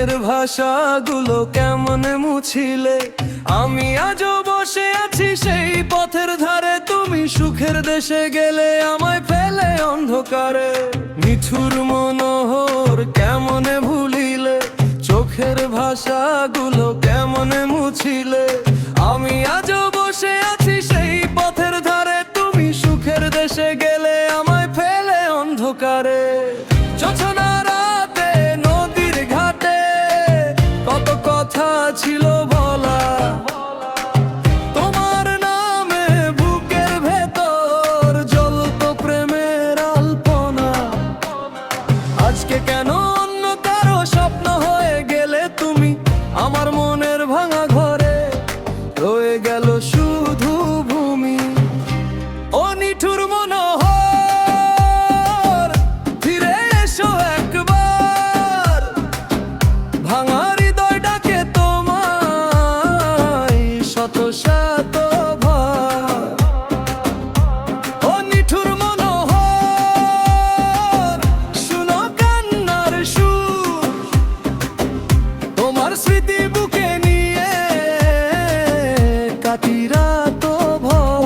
চোখের ভাষাগুলো কেমন মুছিলে, আমি আজও বসে আছি সেই পথের ধারে, তুমি সুখের দেশে গেলে আমায় ফেলে অন্ধকারে। নিঠুর মনোহর কেমন ভুলিলে, চোখের ভাষাগুলো কেমন মুছিলে, আমি আজও বসে আছি সেই পথের ধারে, তুমি সুখের দেশে গেলে আমায় ফেলে অন্ধকারে। জোছনা রাতে নদীর ঘাটে কত কথা ছিল বলা, তোমার নামে বুকের ভেতর জ্বলতো প্রেমের আলপনা। আজকে কেন অন্য কারো স্বপ্ন হয়ে গেলে তুমি, আমার মনের ভাঙা ঘরে রয়ে গেল শুধু ভূমি। ও নিঠুর মনোহর, ফিরে এসো একবার, ভাঙা হৃদয় ডাকে তোমায় শত শতবার। ও নিঠুর মনোহর, শুনো কান্নার সুর, তোমার স্মৃতি বুকে নিয়ে কাটি রাত ভর।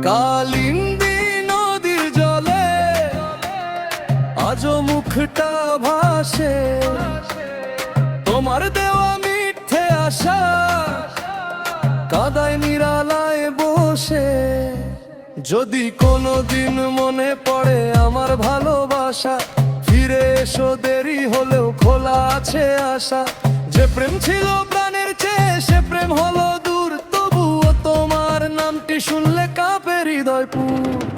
কালিন্দী নদীর জলে আজও মুখটা ভাসে, তোমার দেওয়া মিথ্যে আশা কাদায় নিরালায় বসে। যদি কোনোদিন মনে পড়ে আমার ভালোবাসা, ফিরে এসো, দেরি হলেও খোলা আছে আশা। যে প্রেম ছিল প্রাণের চেয়ে সে প্রেম হলো দূর, তবুও তোমার নামটি শুনলে কাঁপে হৃদয়পুর।